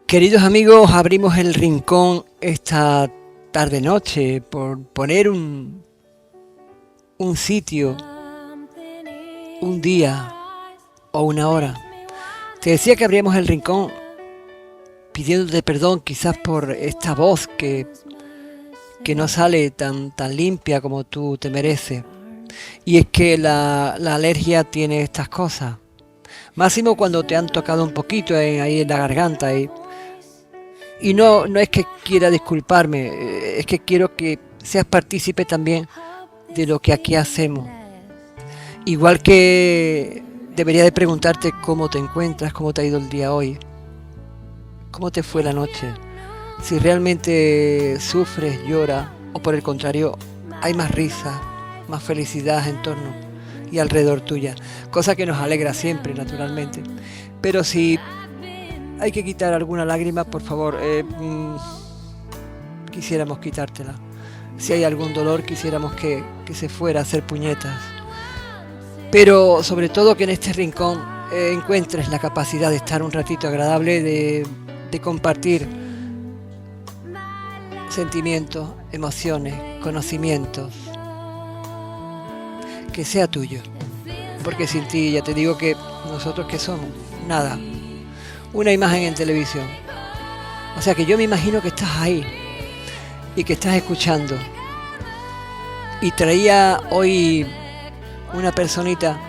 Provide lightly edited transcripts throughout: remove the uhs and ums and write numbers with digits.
Queridos amigos, abrimos el rincón esta tarde-noche por poner un sitio, un día o una hora. Te decía que abríamos el rincón pidiéndote perdón quizás por esta voz que no sale tan limpia como tú te mereces. Y es que la alergia tiene estas cosas. Máximo cuando te han tocado un poquito ahí en la garganta. Y no es que quiera disculparme, es que quiero que seas partícipe también de lo que aquí hacemos. Igual que debería de preguntarte cómo te encuentras, cómo te ha ido el día hoy, cómo te fue la noche, si realmente sufres, lloras o por el contrario hay más risa, más felicidad en torno y alrededor tuya, cosa que nos alegra siempre, naturalmente. Pero si hay que quitar alguna lágrima, por favor, quisiéramos quitártela. Si hay algún dolor, quisiéramos que se fuera a hacer puñetas. Pero sobre todo que en este rincón encuentres la capacidad de estar un ratito agradable, de compartir sentimientos, emociones, conocimientos. Que sea tuyo. Porque sin ti, ya te digo que nosotros ¿qué somos? Nada. Una imagen en televisión. O sea que yo me imagino que estás ahí y que estás escuchando. Y traía hoy una personita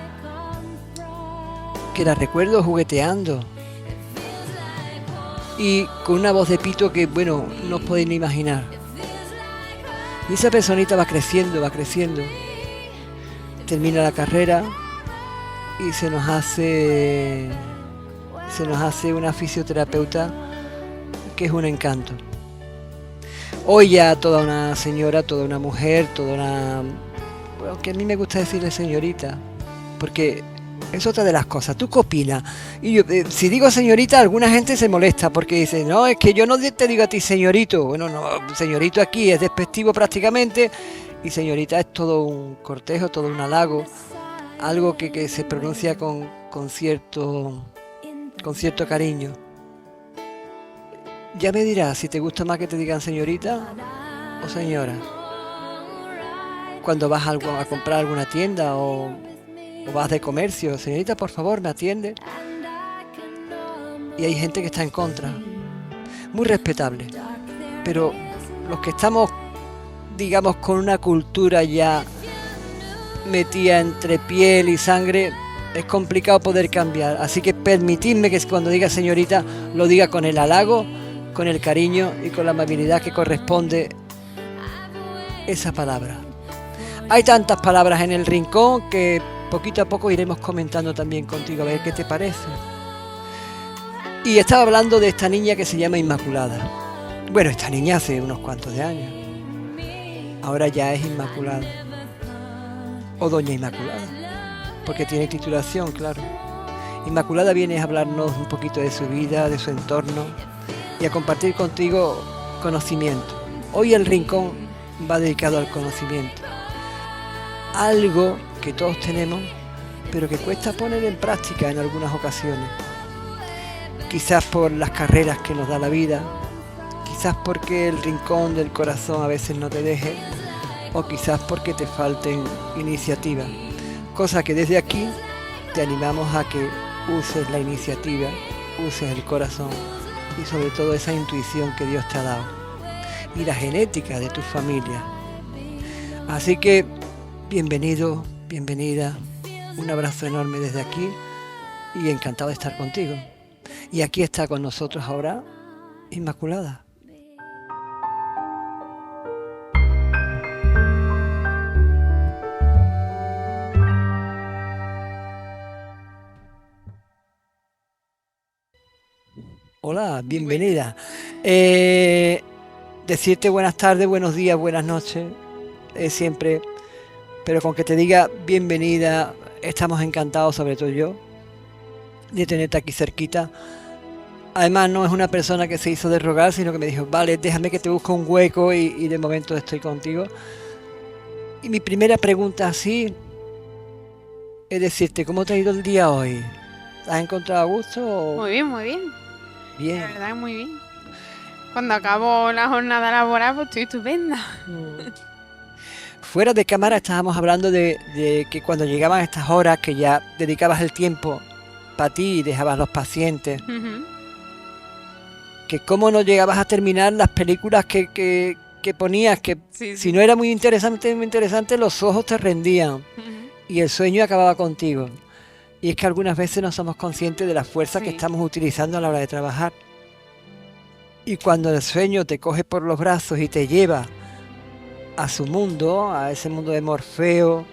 que la recuerdo jugueteando y con una voz de pito que, bueno, no os podéis ni imaginar. Y esa personita va creciendo, termina la carrera y se nos hace una fisioterapeuta que es un encanto. Hoy ya toda una señora, toda una mujer, bueno, que a mí me gusta decirle señorita, porque es otra de las cosas. ¿Tú qué opinas? Y yo, si digo señorita, alguna gente se molesta porque dice, no, es que yo no te digo a ti señorito. Bueno, no, señorito aquí es despectivo prácticamente y señorita es todo un cortejo, todo un halago, algo que se pronuncia con cierto cariño. Ya me dirás si te gusta más que te digan señorita o señora. Cuando vas a comprar alguna tienda o vas de comercio, señorita, por favor, me atiende. Y hay gente que está en contra. Muy respetable. Pero los que estamos, digamos, con una cultura ya metida entre piel y sangre, es complicado poder cambiar. Así que permitidme que cuando diga señorita, lo diga con el halago, con el cariño y con la amabilidad que corresponde esa palabra. Hay tantas palabras en el rincón que poquito a poco iremos comentando también contigo, a ver qué te parece. Y estaba hablando de esta niña que se llama Inmaculada. Bueno, esta niña hace unos cuantos de años. Ahora ya es Inmaculada. O Doña Inmaculada. Porque tiene titulación, claro. Inmaculada viene a hablarnos un poquito de su vida, de su entorno y a compartir contigo conocimiento. Hoy el rincón va dedicado al conocimiento. Algo que todos tenemos, pero que cuesta poner en práctica en algunas ocasiones. Quizás por las carreras que nos da la vida, quizás porque el rincón del corazón a veces no te deje, o quizás porque te falten iniciativas. Cosa que desde aquí te animamos a que uses la iniciativa, uses el corazón y sobre todo esa intuición que Dios te ha dado y la genética de tu familia. Así que bienvenido, bienvenida, un abrazo enorme desde aquí y encantado de estar contigo. Y aquí está con nosotros ahora Inmaculada. Hola, bienvenida. Decirte buenas tardes, buenos días, buenas noches, siempre, pero con que te diga bienvenida, estamos encantados, sobre todo yo, de tenerte aquí cerquita. Además no es una persona que se hizo de rogar, sino que me dijo, vale, déjame que te busque un hueco y de momento estoy contigo. Y mi primera pregunta así es decirte, ¿cómo te ha ido el día hoy? ¿Te has encontrado a gusto? Muy bien, muy bien. Bien. La verdad es muy bien. Cuando acabo la jornada laboral, pues estoy estupenda. Fuera de cámara estábamos hablando de que cuando llegaban estas horas que ya dedicabas el tiempo para ti y dejabas los pacientes, que cómo no llegabas a terminar las películas que ponías, que si no era muy interesante, los ojos te rendían y el sueño acababa contigo. Y es que algunas veces no somos conscientes de la fuerza que estamos utilizando a la hora de trabajar. Y cuando el sueño te coge por los brazos y te lleva a su mundo, a ese mundo de Morfeo,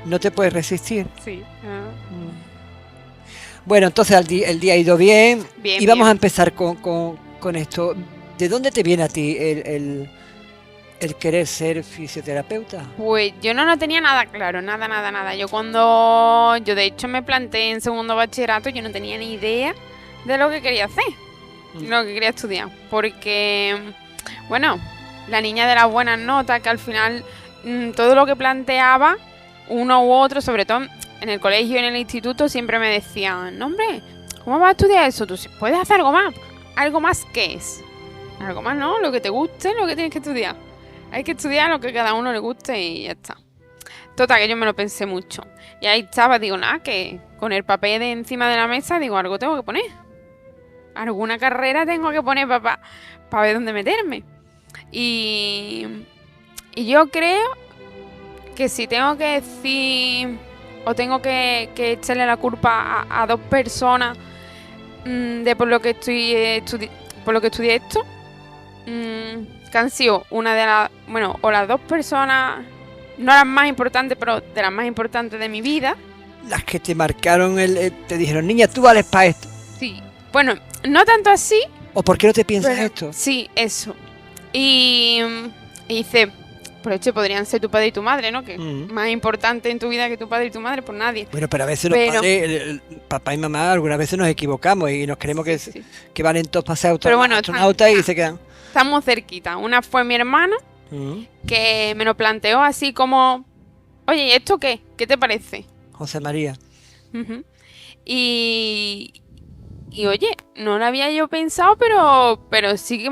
no te puedes resistir. Sí. Bueno, entonces el día ha ido bien y vamos a empezar con esto. ¿De dónde te viene a ti el querer ser fisioterapeuta? Pues yo no lo tenía nada claro, nada. Yo de hecho me planteé en segundo bachillerato, yo no tenía ni idea de lo que quería hacer, lo que quería estudiar, porque, bueno, la niña de las buenas notas, que al final todo lo que planteaba, uno u otro, sobre todo en el colegio y en el instituto, siempre me decían, no hombre, ¿cómo vas a estudiar eso? ¿Tú puedes hacer algo más? ¿Algo más qué es? Algo más no, lo que te guste, lo que tienes que estudiar. Hay que estudiar lo que a cada uno le guste y ya está. Total, que yo me lo pensé mucho. Y ahí estaba, digo, nada, que con el papel de encima de la mesa, digo, algo tengo que poner. Alguna carrera tengo que poner para ver dónde meterme. Y yo creo que si tengo que decir o tengo que echarle la culpa a dos personas de por lo que estudié esto, que han sido una de las, bueno, o las dos personas, no las más importantes, pero de las más importantes de mi vida. Las que te marcaron, te dijeron, niña, tú vales para esto. Sí, bueno, no tanto así. ¿O por qué no te piensas esto? Sí, eso. Y dice, por hecho podrían ser tu padre y tu madre, ¿no? Que más importante en tu vida que tu padre y tu madre, pues nadie. Bueno, pero a veces los padres, el papá y mamá, algunas veces nos equivocamos y nos creemos que valen todos para ser astronautas y se quedan. Estamos cerquita. Una fue mi hermana, que me lo planteó así como, oye, ¿y esto qué? ¿Qué te parece? José María. Y oye, no lo había yo pensado, pero sí que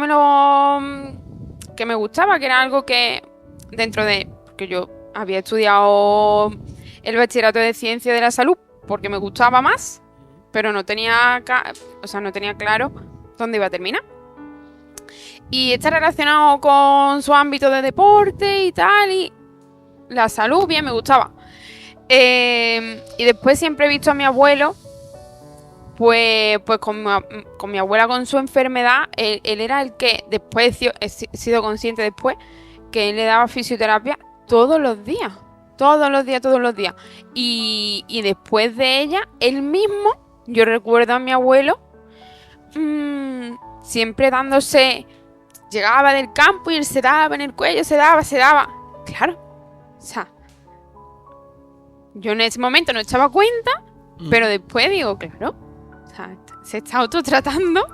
me gustaba, que era algo que dentro de, porque yo había estudiado el bachillerato de ciencia de la salud porque me gustaba más, pero no tenía claro dónde iba a terminar. Y está relacionado con su ámbito de deporte y tal, y la salud, bien, me gustaba. Y después siempre he visto a mi abuelo, pues con mi abuela con su enfermedad, él era el que después he sido consciente después que él le daba fisioterapia todos los días. Y después de ella, él mismo, yo recuerdo a mi abuelo siempre dándose, llegaba del campo y él se daba en el cuello, se daba. Claro, o sea, yo en ese momento no echaba cuenta, pero después digo, claro, o sea, se está autotratando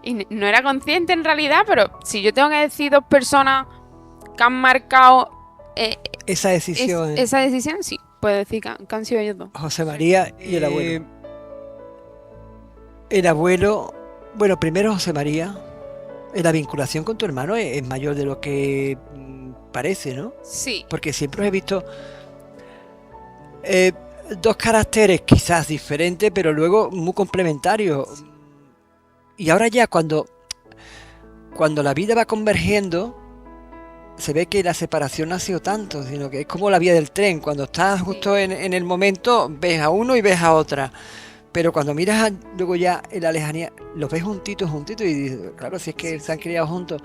y no era consciente en realidad, pero si yo tengo que decir dos personas que han marcado esa decisión, sí, puedo decir que han sido ellos dos. José María y el abuelo. El abuelo, bueno, primero José María, la vinculación con tu hermano es mayor de lo que parece, ¿no? Sí. Porque siempre os he visto dos caracteres quizás diferentes, pero luego muy complementarios. Y ahora ya cuando la vida va convergiendo, se ve que la separación no ha sido tanto, sino que es como la vía del tren. Cuando estás justo en el momento, ves a uno y ves a otra. Pero cuando miras luego ya en la lejanía, los ves juntitos y dices, claro, si es que se han criado juntos.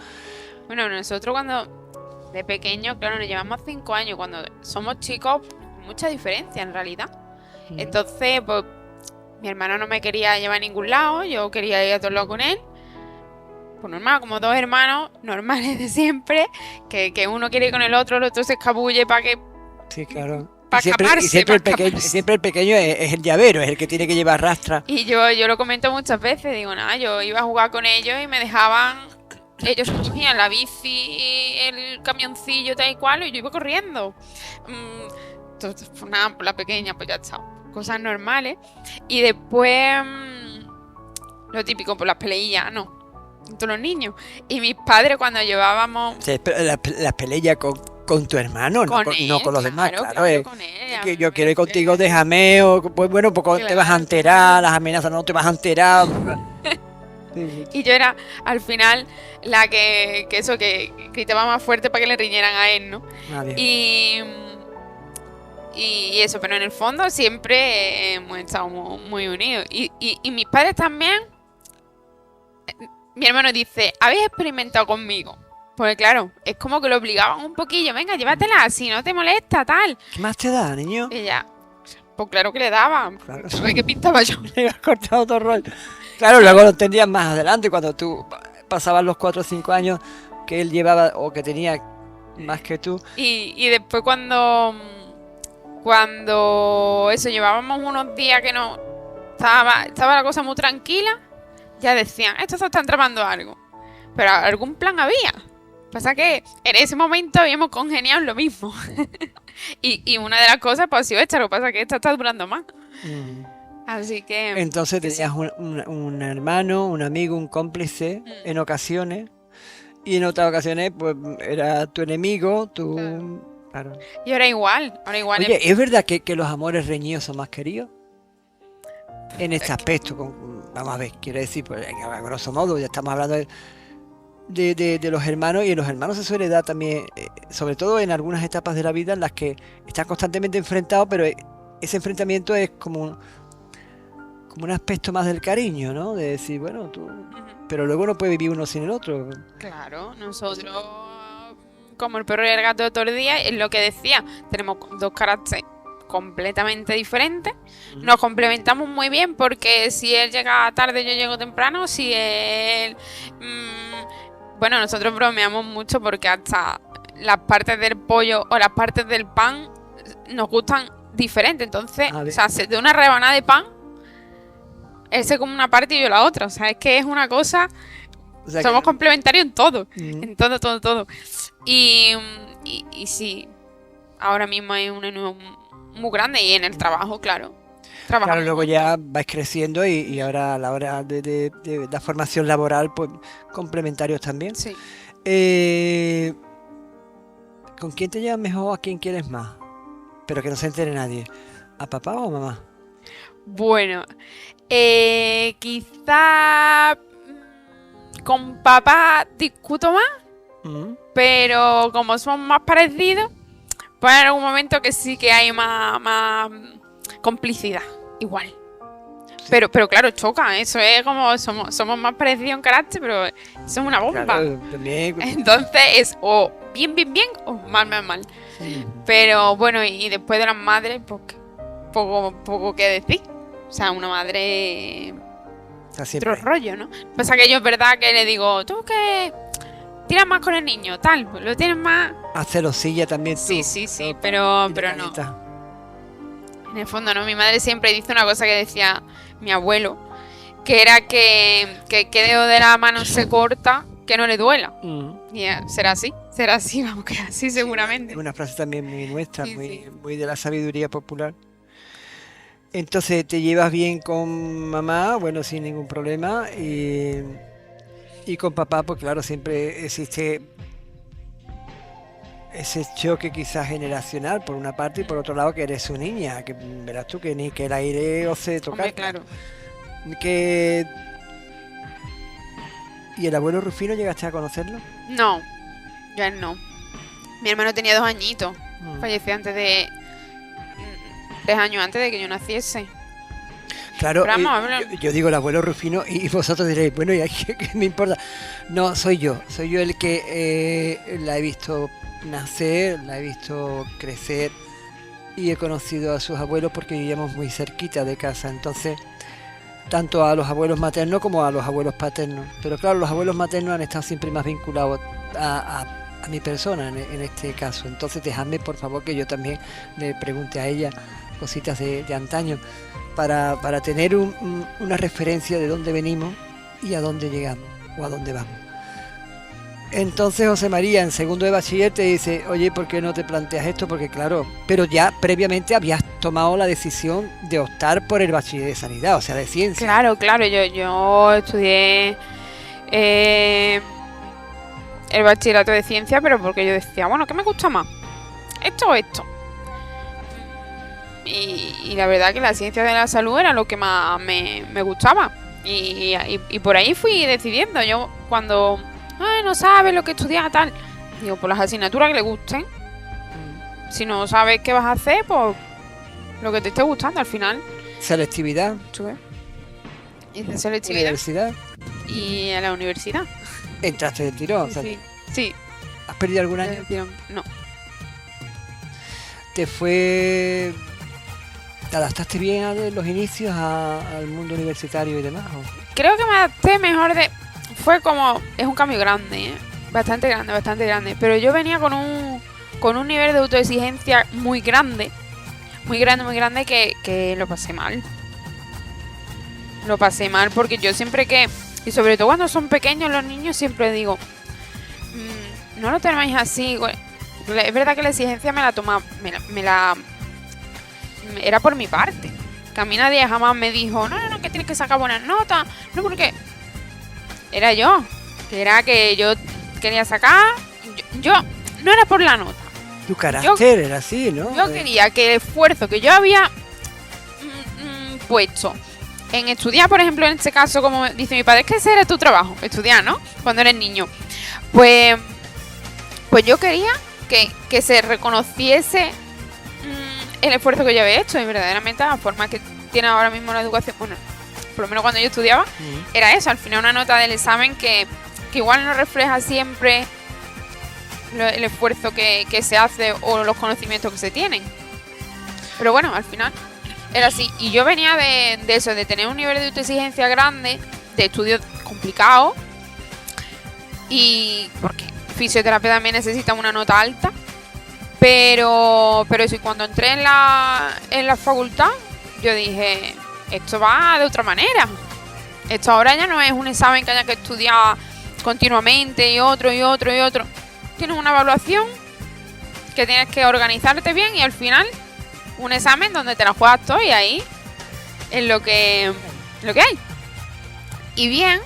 Bueno, nosotros cuando de pequeños, claro, nos llevamos 5 años. Cuando somos chicos, mucha diferencia en realidad. Entonces, pues, mi hermano no me quería llevar a ningún lado, yo quería ir a todos lados con él. Pues normal, como dos hermanos normales de siempre, que uno quiere ir con el otro se escabulle para que... Sí, claro. Siempre el pequeño es el llavero, es el que tiene que llevar rastra. Y yo lo comento muchas veces, digo, nada, yo iba a jugar con ellos y me dejaban, ellos cogían la bici, el camioncillo tal y cual, y yo iba corriendo. Entonces, pues nada, la pequeña, pues ya está, cosas normales. Y después, lo típico, por las peleillas, no. Todos los niños. Y mis padres cuando llevábamos... Sí, pero las peleas con tu hermano, Con no él, con los demás, claro. claro, con él. Que yo quiero ir contigo, déjame, o pues bueno, pues te vas a enterar, las amenazas no te vas a enterar. Sí. Y yo era, al final, la que gritaba más fuerte para que le riñeran a él, ¿no? Nadie. Y eso, pero en el fondo siempre hemos estado muy unidos. Y mis padres también. Mi hermano dice, ¿habéis experimentado conmigo? Porque claro, es como que lo obligaban un poquillo. Venga, llévatela, si no te molesta, tal. ¿Qué más te da, niño? Y ya, pues claro que le daban. Claro. ¿Qué pintaba yo? Le has cortado todo el rol. Claro, luego lo entendías más adelante, cuando tú pasabas los 4 o 5 años que él llevaba o que tenía más que tú. Y después cuando eso, llevábamos unos días que no estaba la cosa muy tranquila, ya decían, estos se están tramando algo. Pero algún plan había. Pasa que en ese momento habíamos congeniado en lo mismo. y una de las cosas pues ha sido esta, lo que pasa es que esta está durando más. Así que... Entonces tenías un hermano, un amigo, un cómplice en ocasiones, y en otras ocasiones pues era tu enemigo, Claro. Y ahora igual. Oye, ¿es verdad que los amores reñidos son más queridos? En este aspecto, vamos a ver, quiero decir, pues, a grosso modo, ya estamos hablando de los hermanos, y en los hermanos se suele dar también, sobre todo en algunas etapas de la vida en las que están constantemente enfrentados, pero ese enfrentamiento es como un aspecto más del cariño, ¿no? De decir, bueno, tú... Pero luego no puede vivir uno sin el otro. Claro, nosotros, como el perro y el gato de todo el día, es lo que decía, tenemos dos caracteres completamente diferentes, nos complementamos muy bien, porque si él llega tarde, yo llego temprano, si él... bueno, nosotros bromeamos mucho porque hasta las partes del pollo o las partes del pan nos gustan diferentes, entonces, o sea, de una rebanada de pan, él se come una parte y yo la otra, o sea, es que es una cosa... O sea, somos complementarios en todo, en todo. Y sí, ahora mismo hay un unión muy grande, y en el trabajo, claro. Claro, luego ya vais creciendo y ahora a la hora de la formación laboral, pues complementarios también. Sí. ¿Con quién te llevas mejor? ¿A quién quieres más? Pero que no se entere nadie. ¿A papá o a mamá? Bueno, quizá con papá discuto más, pero como somos más parecidos, pues en algún momento que sí que hay más complicidad, igual. Sí. Pero claro, choca, eso es como somos más parecidos en carácter, pero eso es una bomba. Claro, también. Entonces es o bien o mal. Sí. Pero bueno, y después de las madres, pues poco que decir. O sea, una madre... Otro rollo, ¿no? Pasa que yo es verdad que le digo, tú que tiras más con el niño, tal, pues lo tienes más... Haz celosilla también tú. Sí, pero no. En el fondo, ¿no? Mi madre siempre dice una cosa que decía mi abuelo, que era que dedo de la mano se corta, que no le duela. Y será así, vamos, que así seguramente. Es una frase también muy nuestra, muy de la sabiduría popular. Entonces te llevas bien con mamá, bueno, sin ningún problema, y con papá, pues claro, siempre existe ese choque quizás generacional, por una parte, y por otro lado que eres su niña, que verás tú que ni que el aire os se toca. Claro. ¿Y el abuelo Rufino llegaste a conocerlo? No, yo él no. Mi hermano tenía 2 añitos, falleció antes de... 3 años antes de que yo naciese. Claro, yo digo el abuelo Rufino y vosotros diréis, bueno, ¿y qué me importa? No, soy yo el que la he visto nacer, la he visto crecer, y he conocido a sus abuelos porque vivíamos muy cerquita de casa, entonces tanto a los abuelos maternos como a los abuelos paternos. Pero claro, los abuelos maternos han estado siempre más vinculados a mi persona en este caso. Entonces dejadme, por favor, que yo también le pregunte a ella cositas de antaño para tener una referencia de dónde venimos y a dónde llegamos o a dónde vamos. Entonces José María en segundo de bachiller te dice, oye, ¿por qué no te planteas esto? Porque claro, pero ya previamente habías tomado la decisión de optar por el bachiller de sanidad, o sea, de ciencia. Claro, yo estudié el bachillerato de ciencia, pero porque yo decía, bueno, ¿qué me gusta más? ¿Esto o esto? Y la verdad que la ciencia de la salud era lo que más me gustaba. Y por ahí fui decidiendo. Yo cuando no sabes lo que estudiar, tal, digo, por las asignaturas que le gusten. Si no sabes qué vas a hacer, pues lo que te esté gustando al final. Selectividad. Hice selectividad. Universidad. Y a la universidad. Entraste del tirón. Sí. ¿Has perdido algún año? No. ¿Te adaptaste bien a los inicios al mundo universitario y demás? ¿O? Creo que me adapté mejor fue como... Es un cambio grande, ¿eh? Bastante grande. Pero yo venía con un nivel de autoexigencia muy grande. Muy grande que lo pasé mal. Lo pasé mal porque yo siempre que... Y sobre todo cuando son pequeños los niños siempre digo... no lo tenéis así. Es verdad que la exigencia me la tomaba... Era por mi parte. Que a mí nadie jamás me dijo, no, que tienes que sacar buenas notas. No, porque era yo. Que era que yo quería sacar. Yo no era por la nota. Tu carácter era así, ¿no? Yo quería que el esfuerzo que yo había puesto en estudiar, por ejemplo, en este caso, como dice mi padre, es que ese era tu trabajo, estudiar, ¿no? Cuando eres niño. Pues yo quería que se reconociese el esfuerzo que yo había hecho y verdaderamente la forma que tiene ahora mismo la educación, bueno, por lo menos cuando yo estudiaba, era eso, al final una nota del examen que igual no refleja siempre el esfuerzo que se hace o los conocimientos que se tienen. Pero bueno, al final era así. Y yo venía de eso, de tener un nivel de autoexigencia grande, de estudios complicados, y porque fisioterapia también necesita una nota alta. Pero sí, cuando entré en la facultad, yo dije, esto va de otra manera. Esto ahora ya no es un examen que haya que estudiar continuamente y otro. Tienes una evaluación que tienes que organizarte bien y al final un examen donde te la juegas todo y ahí es lo que hay. Y bien,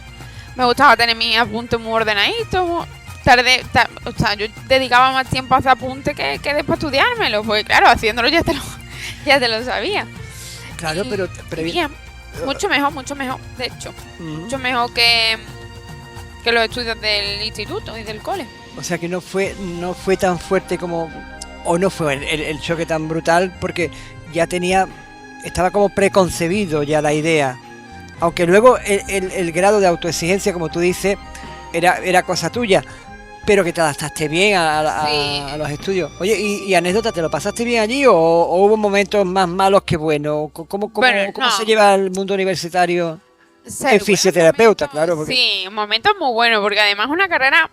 me gustaba tener mis apuntes muy ordenaditos. O sea, yo dedicaba más tiempo a hacer apuntes que después estudiármelo, porque claro, haciéndolo ya te lo sabía. Claro, pero bien, mucho mejor, de hecho. Mucho mejor que los estudios del instituto y del cole. O sea que no fue tan fuerte como... O no fue el choque tan brutal porque ya estaba como preconcebido ya la idea. Aunque luego el grado de autoexigencia, como tú dices, era cosa tuya. Pero que te adaptaste bien a los estudios. Oye, ¿y anécdota? ¿Te lo pasaste bien allí o hubo momentos más malos que buenos? ¿Cómo se lleva el mundo universitario en fisioterapeuta? Claro. Porque... Sí, momentos muy buenos, porque además es una carrera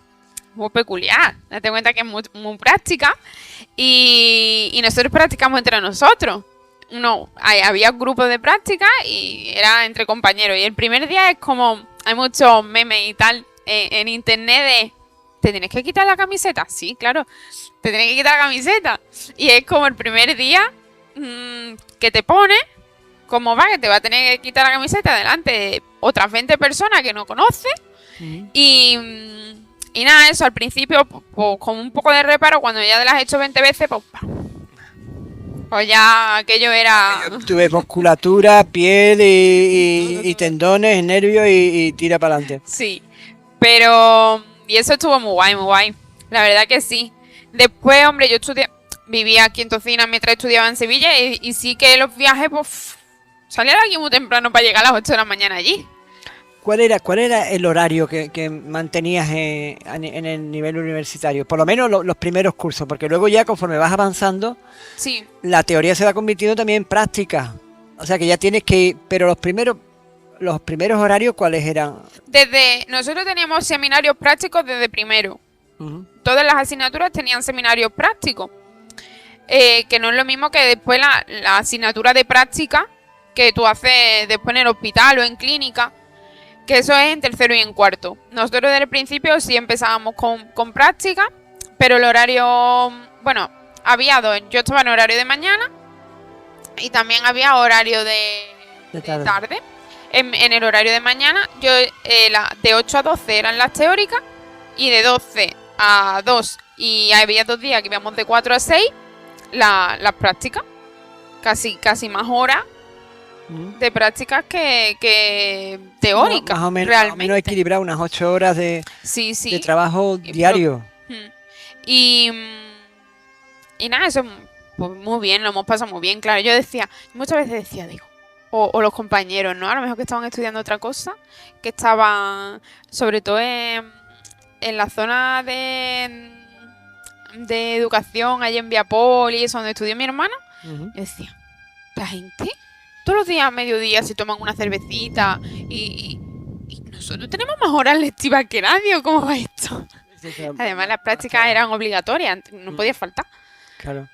muy peculiar. Date cuenta que es muy práctica y nosotros practicamos entre nosotros. Había grupos de práctica y era entre compañeros. Y el primer día es como, hay muchos memes y tal en internet de... ¿Te tienes que quitar la camiseta? Sí, claro. Te tienes que quitar la camiseta. Y es como el primer día que te pone, como va, que te va a tener que quitar la camiseta delante de otras 20 personas que no conoces. Y nada, eso al principio, pues, con un poco de reparo, cuando ya te las has hecho 20 veces, pues ya aquello era... Tuve musculatura, piel y tendones, nervios y tira para adelante. Sí, pero... Y eso estuvo muy guay. La verdad que sí. Después, hombre, yo vivía aquí en Tocina mientras estudiaba en Sevilla y sí que los viajes, pues, salía de aquí muy temprano para llegar a las 8 de la mañana allí. ¿Cuál era el horario que mantenías en el nivel universitario? Por lo menos los primeros cursos, porque luego ya conforme vas avanzando, sí, la teoría se va convirtiendo también en práctica. O sea que ya tienes que ir, pero los primeros horarios, ¿cuáles eran? Nosotros teníamos seminarios prácticos desde primero. Todas las asignaturas tenían seminarios prácticos. Que no es lo mismo que después la asignatura de práctica que tú haces después en el hospital o en clínica. que eso es en tercero y en cuarto. Nosotros desde el principio sí empezábamos con práctica, pero el horario, bueno, había dos. Yo estaba en horario de mañana y también había horario de tarde. En el horario de mañana, yo de 8 a 12 eran las teóricas y de 12 a 2, y había 2 días que íbamos de 4 a 6 las prácticas. Casi más horas de prácticas que teóricas. Más o menos, realmente. Más o menos equilibrar unas 8 horas de trabajo diario. Y nada, eso pues, muy bien, lo hemos pasado muy bien, claro. Yo decía, muchas veces decía, digo, o los compañeros, ¿no? A lo mejor que estaban estudiando otra cosa, que estaban, sobre todo en la zona de educación, allá en Viapol y eso, donde estudió mi hermano. Yo decía, la gente todos los días a mediodía se toman una cervecita y nosotros tenemos más horas lectivas que nadie, ¿o cómo va esto? Además las prácticas eran obligatorias, no podía faltar. Claro.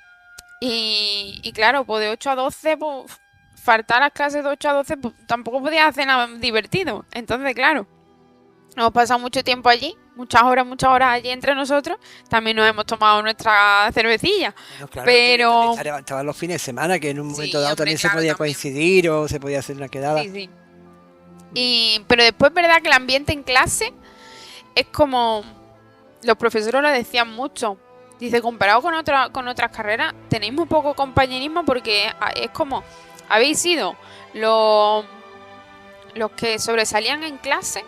Y claro, pues de 8 a 12, pues faltar las clases de 8 a 12, pues tampoco podía hacer nada divertido. Entonces, claro, hemos pasado mucho tiempo allí, muchas horas allí entre nosotros. También nos hemos tomado nuestra cervecilla. Bueno, claro, pero estaban los fines de semana, que en un momento dado también se podía coincidir o se podía hacer una quedada. Sí. Pero después es verdad que el ambiente en clase es como... Los profesores lo decían mucho. Dice, comparado con otras carreras, tenéis muy poco compañerismo porque es como... Habéis sido los que sobresalían en clase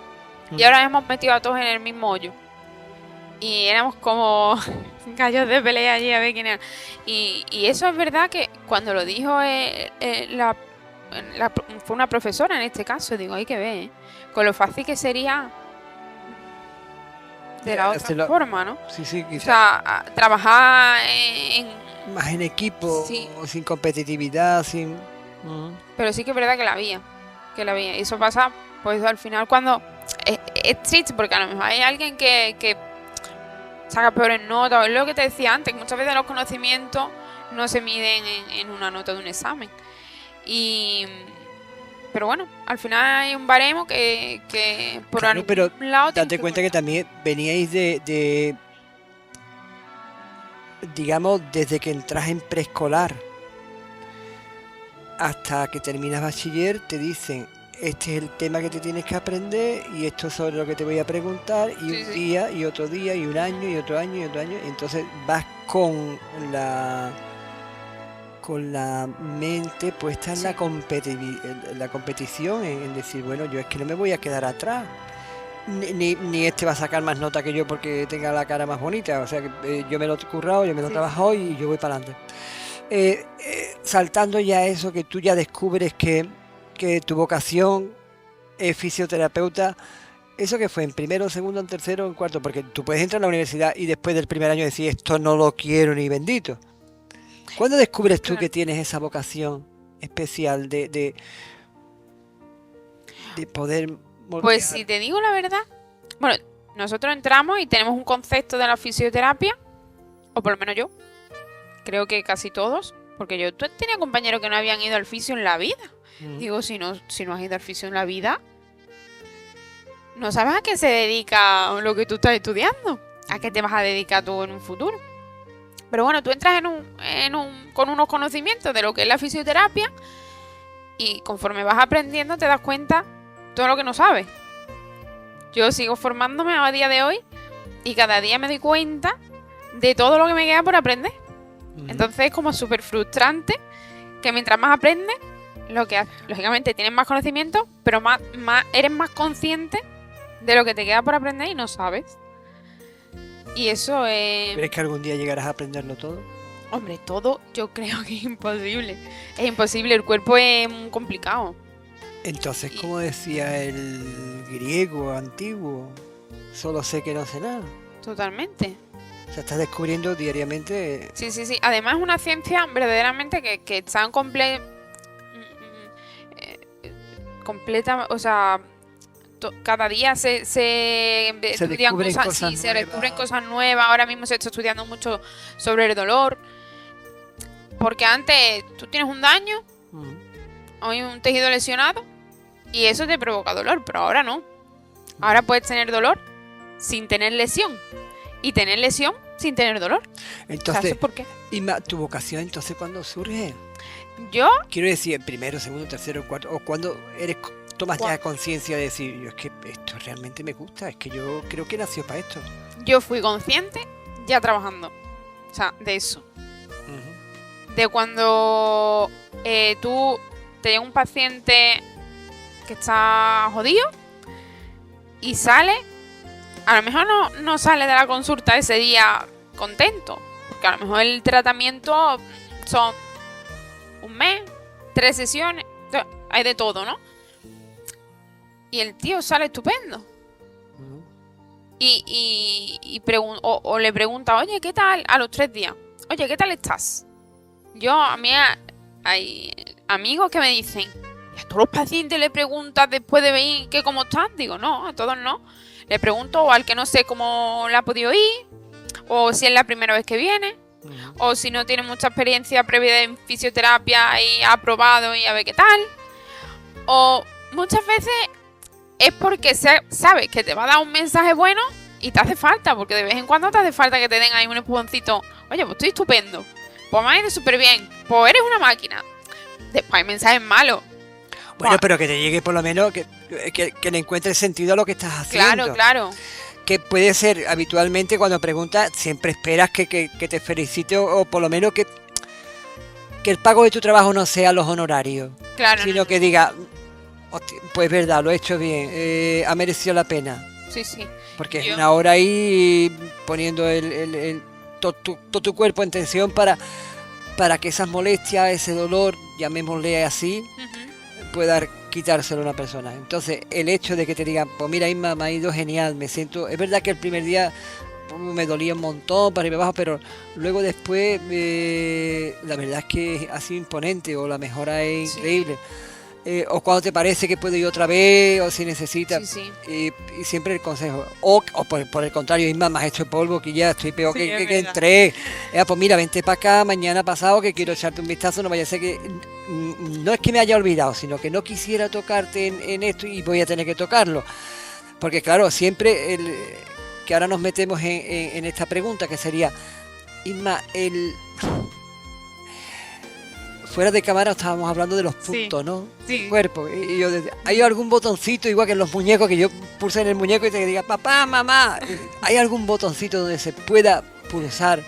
y ahora hemos metido a todos en el mismo hoyo. Y éramos como gallos de pelea allí a ver quién era. Y eso es verdad que cuando lo dijo fue una profesora en este caso, digo, hay que ver, ¿eh? Con lo fácil que sería de la otra forma, ¿no? Sí, quizás. O sea, trabajar más en equipo, sí. Sin competitividad, sin... Pero sí que es verdad que la había. Y eso pasa, pues al final cuando... Es triste porque a lo mejor hay alguien que saca peores notas. Es lo que te decía antes, muchas veces los conocimientos no se miden en una nota de un examen. Pero bueno, al final hay un baremo que por claro, algún pero lado... Date cuenta que también veníais de digamos, desde que entras en preescolar hasta que terminas bachiller, te dicen, este es el tema que te tienes que aprender y esto es sobre lo que te voy a preguntar, y un día y otro día y un año y otro año y otro año, y entonces vas con la mente puesta en la competición, en decir, bueno, yo es que no me voy a quedar atrás, ni este va a sacar más nota que yo porque tenga la cara más bonita, o sea que yo me lo he currado, yo me lo he trabajado y yo voy para adelante. Saltando ya eso, que tú ya descubres que tu vocación es fisioterapeuta, ¿eso que fue en primero, segundo, en tercero, en cuarto? Porque tú puedes entrar a la universidad y después del primer año decir, esto no lo quiero ni bendito. ¿Cuándo descubres tú que tienes esa vocación especial de poder moldear? Pues si te digo la verdad, bueno, nosotros entramos y tenemos un concepto de la fisioterapia, o por lo menos yo, creo que casi todos, porque yo tenía compañeros que no habían ido al fisio en la vida. Digo, si no has ido al fisio en la vida, no sabes a qué se dedica lo que tú estás estudiando, a qué te vas a dedicar tú en un futuro. Pero bueno, tú entras con unos conocimientos de lo que es la fisioterapia y conforme vas aprendiendo te das cuenta todo lo que no sabes. Yo sigo formándome a día de hoy y cada día me doy cuenta de todo lo que me queda por aprender. Entonces es como súper frustrante que mientras más aprendes, lo que haces, lógicamente tienes más conocimiento, pero eres más consciente de lo que te queda por aprender y no sabes. Y eso es... ¿Crees que algún día llegarás a aprenderlo todo? Hombre, todo yo creo que es imposible. Es imposible, el cuerpo es muy complicado. Entonces, como decía el griego antiguo, solo sé que no sé nada. Totalmente. O sea, estás descubriendo diariamente... Sí. Además es una ciencia verdaderamente que está completa, o sea... Cada día se estudian cosas, se descubren cosas nuevas. Ahora mismo se está estudiando mucho sobre el dolor. Porque antes tú tienes un daño, hay un tejido lesionado y eso te provoca dolor, pero ahora no. Ahora puedes tener dolor sin tener lesión y tener lesión sin tener dolor. Entonces, ¿Sabes por qué? Inma, ¿tu vocación entonces cuándo surge? Yo, Quiero decir, primero, segundo, tercero, cuarto, o cuando tomas ya conciencia de decir, yo es que esto realmente me gusta, es que yo creo que nació para esto. yo fui consciente ya trabajando. O sea, de eso. Ujú. De cuando tú te llega un paciente que está jodido y sale, a lo mejor no sale de la consulta ese día contento, porque a lo mejor el tratamiento son un mes, 3 sesiones, hay de todo, ¿no? Y el tío sale estupendo. Ujú. O le pregunta, oye, ¿qué tal? A los 3 días, oye, ¿qué tal estás? A mí hay amigos que me dicen, ¿y a todos los pacientes le preguntas después de ver que cómo estás? Digo, no, a todos no. Le pregunto o al que no sé cómo le ha podido ir, o si es la primera vez que viene, Ujú. o si no tiene mucha experiencia previa en fisioterapia y ha probado y a ver qué tal. O muchas veces es porque sabes que te va a dar un mensaje bueno y te hace falta, porque de vez en cuando te hace falta que te den ahí un empujoncito. Oye, pues estoy estupendo. Pues me ha ido súper bien. Pues eres una máquina. Después hay mensajes malos. Bueno, pero que te llegue por lo menos, que le encuentres sentido a lo que estás haciendo. Claro, claro. Que puede ser habitualmente cuando preguntas, siempre esperas que te felicite o por lo menos que el pago de tu trabajo no sea los honorarios, Claro. sino que diga, "Hostia, pues verdad, lo he hecho bien, ha merecido la pena". Sí, sí. Porque es Yo- una hora ahí poniendo todo tu cuerpo en tensión para que esas molestias, ese dolor, llamémosle así, Ujú. pueda quitárselo a una persona. Entonces, el hecho de que te digan, pues mira, Inma, me ha ido genial, me siento... Es verdad que el primer día me dolía un montón para ir abajo, pero luego después la verdad es que ha sido imponente o la mejora es Sí. increíble. O cuando te parece que puedo ir otra vez o si necesitas. Sí, sí. Y siempre el consejo. O por el contrario, Inma, me has hecho polvo, que ya estoy peor Sí, que es verdad. entré. Pues mira, vente para acá mañana pasado que quiero echarte un vistazo, no vaya a ser que... No es que me haya olvidado, sino que no quisiera tocarte en esto y voy a tener que tocarlo. Porque claro, siempre que ahora nos metemos en esta pregunta que sería, Inma, fuera de cámara estábamos hablando de los Sí. puntos, ¿no? Sí. Cuerpo. Y yo decía, ¿hay algún botoncito igual que en los muñecos que yo pulse en el muñeco y te diga, papá, mamá? ¿Hay algún botoncito donde se pueda pulsar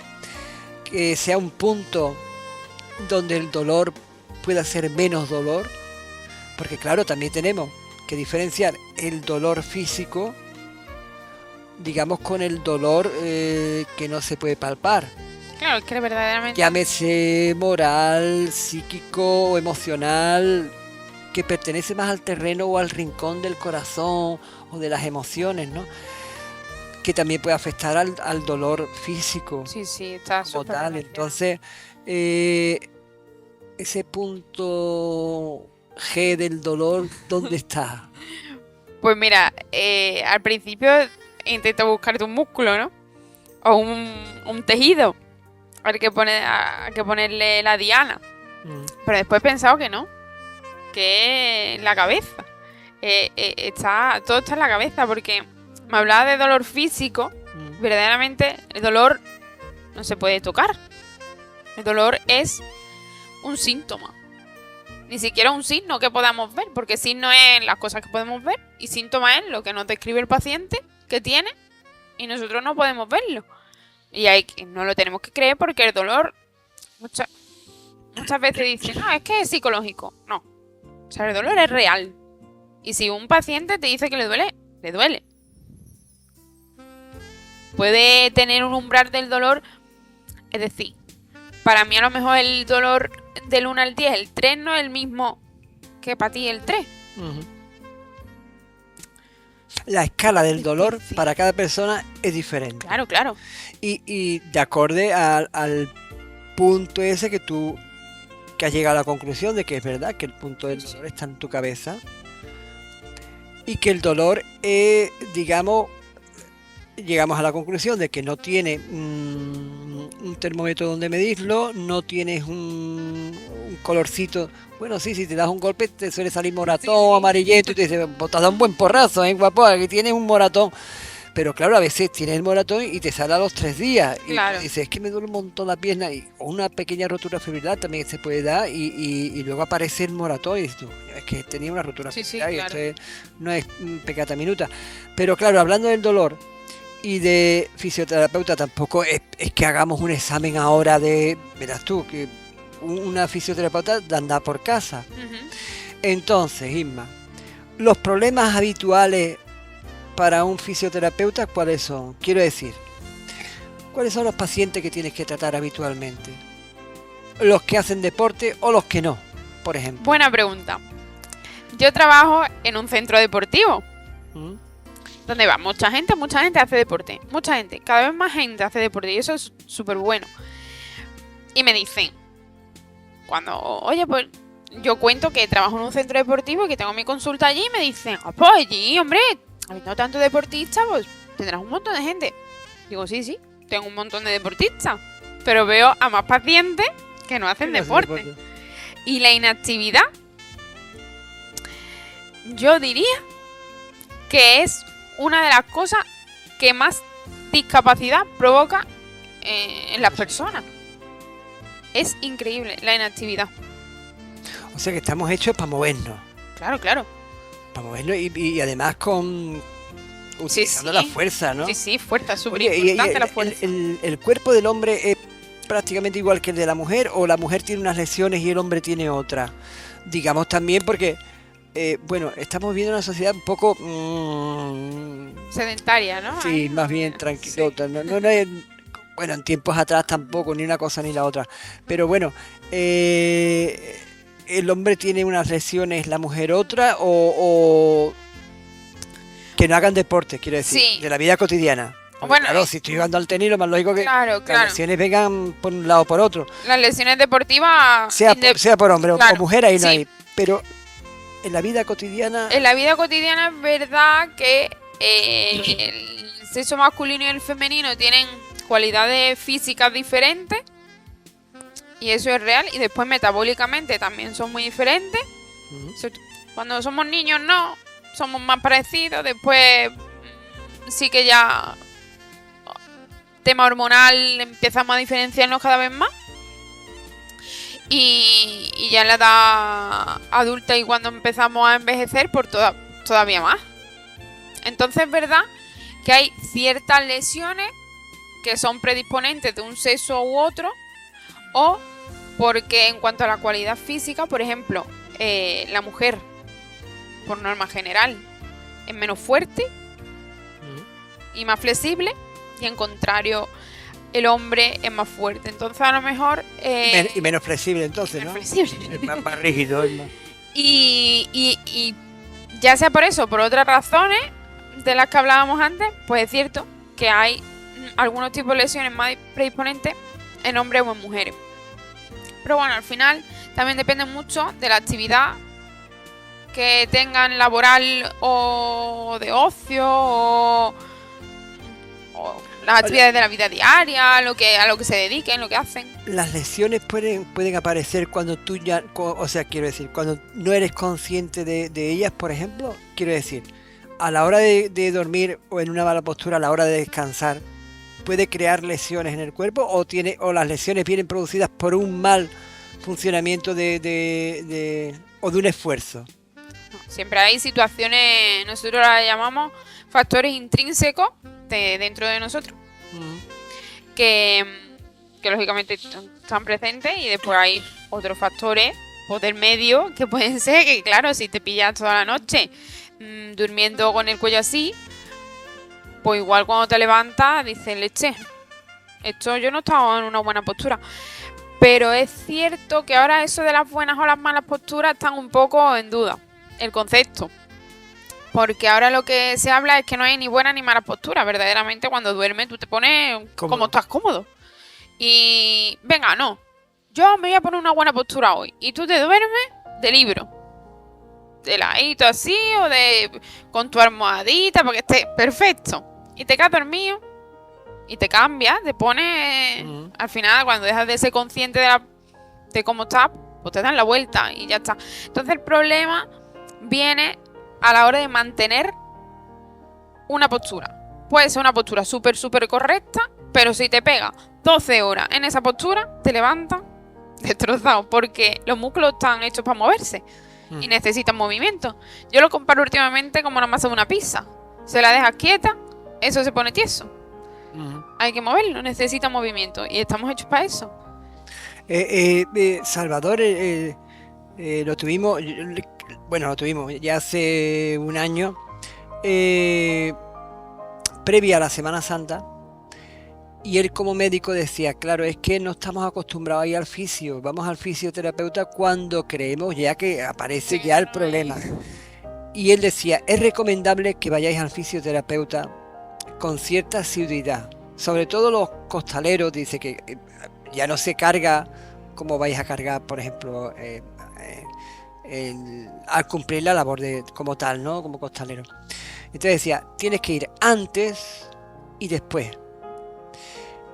que sea un punto donde el dolor pueda ser menos dolor? Porque claro, también tenemos que diferenciar el dolor físico, digamos, con el dolor que no se puede palpar. Claro, es que verdaderamente... Llámese moral, psíquico o emocional, que pertenece más al terreno o al rincón del corazón o de las emociones, ¿no? Que también puede afectar al dolor físico Sí, sí, está como súper tal. relacionado. Entonces, ese punto G del dolor, ¿dónde está? Pues mira, al principio intenta buscarte un músculo, ¿no? O un tejido al que ponerle la diana. Pero después he pensado que no, que es la cabeza. Todo está en la cabeza, porque me hablaba de dolor físico. Verdaderamente el dolor no se puede tocar. El dolor es un síntoma. Ni siquiera un signo que podamos ver, porque signo es las cosas que podemos ver y síntoma es lo que nos describe el paciente que tiene y nosotros no podemos verlo. Y no lo tenemos que creer, porque el dolor muchas veces dicen, no, es que es psicológico. No, o sea, el dolor es real. Y si un paciente te dice que le duele, le duele. Puede tener un umbral del dolor, es decir, para mí a lo mejor el dolor del 1 al 10, el 3 no es el mismo que para ti el 3. La escala del dolor Sí. para cada persona es diferente. Claro, claro. Y de acorde al punto ese que has llegado a la conclusión de que es verdad que el punto del dolor está en tu cabeza y que el dolor digamos, llegamos a la conclusión de que no tiene un termómetro donde medirlo, no tienes un un colorcito. Bueno, sí, si te das un golpe te suele salir moratón, amarillento, y te dice, pues te has dado un buen porrazo, guapo, aquí tienes un moratón. Pero claro, a veces tienes el moratón y te sale a los 3 días. Y Claro. dices, es que me duele un montón la pierna. O una pequeña rotura fibrilar también se puede dar y luego aparece el moratón y dices tú, es que tenía una rotura Sí, fibrilar y claro. esto no es pecata minuta. Pero claro, hablando del dolor y de fisioterapeuta, tampoco es que hagamos un examen ahora de, verás tú, que una fisioterapeuta anda por casa. Ujú. Entonces, Isma, los problemas habituales para un fisioterapeuta, ¿cuáles son? Quiero decir, ¿cuáles son los pacientes que tienes que tratar habitualmente? ¿Los que hacen deporte o los que no, por ejemplo? Buena pregunta. Yo trabajo en un centro deportivo ¿Mm? donde va mucha gente hace deporte. Mucha gente, cada vez más gente hace deporte y eso es súper bueno. Y me dicen, oye, pues yo cuento que trabajo en un centro deportivo y que tengo mi consulta allí y me dicen, pues allí, hombre, habiendo tanto deportista, pues tendrás un montón de gente. Digo, sí, tengo un montón de deportistas, pero veo a más pacientes que no hacen deporte. Y la inactividad, yo diría que es una de las cosas que más discapacidad provoca en las personas. Es increíble la inactividad. O sea que estamos hechos para movernos. Claro. Para movernos y además utilizando la fuerza, ¿no? Sí, fuerza, súper Oye, importante la fuerza. ¿El cuerpo del hombre es prácticamente igual que el de la mujer o la mujer tiene unas lesiones y el hombre tiene otras? Digamos también porque, bueno, estamos viviendo una sociedad un poco... Sedentaria, ¿no? sí, más bien tranquilota. Sí. No es, bueno, en tiempos atrás tampoco, ni una cosa ni la otra. Pero bueno, ¿el hombre tiene unas lesiones, la mujer otra o que no hagan deporte, quiero decir, sí, de la vida cotidiana? Bueno, claro, si estoy jugando al tenis, lo más lógico que claro. las lesiones vengan por un lado o por otro. Las lesiones deportivas... Sea por hombre o mujer, ahí no sí. hay. Pero en la vida cotidiana... En la vida cotidiana es verdad que el sexo masculino y el femenino tienen cualidades físicas diferentes. Y eso es real. Y después metabólicamente también son muy diferentes. Cuando somos niños no, somos más parecidos. Después sí que ya... tema hormonal empezamos a diferenciarnos cada vez más y ya en la edad adulta y cuando empezamos a envejecer por todavía más. Entonces es verdad que hay ciertas lesiones que son predisponentes de un sexo u otro o porque en cuanto a la cualidad física, por ejemplo, la mujer por norma general es menos fuerte y más flexible. Y en contrario, el hombre es más fuerte. Entonces, a lo mejor... y menos flexible, entonces, ¿no? Flexible. Es más rígido. Es más... Y ya sea por eso o por otras razones de las que hablábamos antes, pues es cierto que hay algunos tipos de lesiones más predisponentes en hombres o en mujeres. Pero bueno, al final también depende mucho de la actividad que tengan laboral o de ocio o las actividades de la vida diaria, a lo que se dediquen, lo que hacen. Las lesiones pueden aparecer cuando tú ya, o sea, quiero decir, cuando no eres consciente de ellas, por ejemplo, quiero decir, a la hora de dormir o en una mala postura, a la hora de descansar, ¿puede crear lesiones en el cuerpo o las lesiones vienen producidas por un mal funcionamiento o de un esfuerzo? Siempre hay situaciones, nosotros las llamamos factores intrínsecos dentro de nosotros que lógicamente están presentes y después hay otros factores del medio que pueden ser que claro, si te pillas toda la noche durmiendo con el cuello así, pues igual cuando te levantas dices, leche, esto yo no estaba en una buena postura. Pero es cierto que ahora eso de las buenas o las malas posturas están un poco en duda, el concepto. Porque ahora lo que se habla es que no hay ni buena ni mala postura. Verdaderamente cuando duermes tú te pones como estás cómodo. Y venga, no. Yo me voy a poner una buena postura hoy. Y tú te duermes de libro. De ladito así o con tu almohadita porque esté perfecto. Y te quedas dormido. Y te cambias, te pones... Al final cuando dejas de ser consciente de cómo estás, pues te dan la vuelta y ya está. Entonces el problema viene a la hora de mantener una postura. Puede ser una postura súper correcta, pero si te pega 12 horas en esa postura, te levantas destrozado, porque los músculos están hechos para moverse y necesitan movimiento. Yo lo comparo últimamente como la masa de una pizza. Se la dejas quieta, eso se pone tieso. Hay que moverlo, necesita movimiento y estamos hechos para eso. Salvador, lo tuvimos ya hace un año, previa a la Semana Santa, y él como médico decía, claro, es que no estamos acostumbrados a ir al fisio, vamos al fisioterapeuta cuando creemos ya que aparece ya el problema. Y él decía, es recomendable que vayáis al fisioterapeuta con cierta asiduidad, sobre todo los costaleros. Dice que ya no se carga como vais a cargar, por ejemplo, al cumplir la labor como tal, ¿no? Como costalero. Entonces decía, tienes que ir antes y después.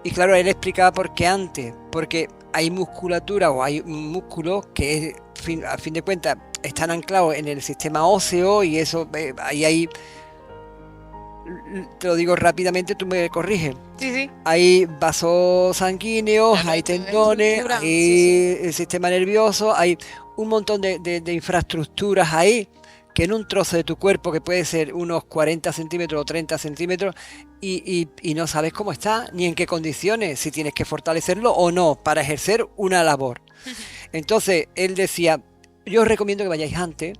Y claro, él explicaba por qué antes, porque hay musculatura o hay músculos que a fin de cuentas están anclados en el sistema óseo, y eso ahí te lo digo rápidamente, tú me corriges. Sí. Hay vasos sanguíneos, hay tendones, hay el sistema nervioso, hay un montón de infraestructuras ahí, que en un trozo de tu cuerpo que puede ser unos 40 centímetros o 30 centímetros y no sabes cómo está, ni en qué condiciones, si tienes que fortalecerlo o no para ejercer una labor. Entonces él decía, yo os recomiendo que vayáis antes,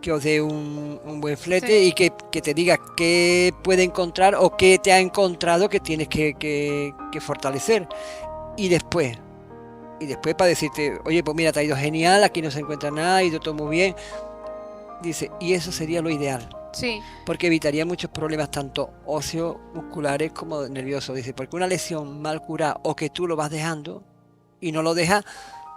que os dé un buen flete y que te diga qué puede encontrar o qué te ha encontrado que tienes que fortalecer. Y después para decirte, oye, pues mira, te ha ido genial, aquí no se encuentra nada, ha ido todo muy bien. Dice, y eso sería lo ideal. Sí. Porque evitaría muchos problemas, tanto óseos, musculares como nerviosos. Dice, porque una lesión mal curada o que tú lo vas dejando y no lo dejas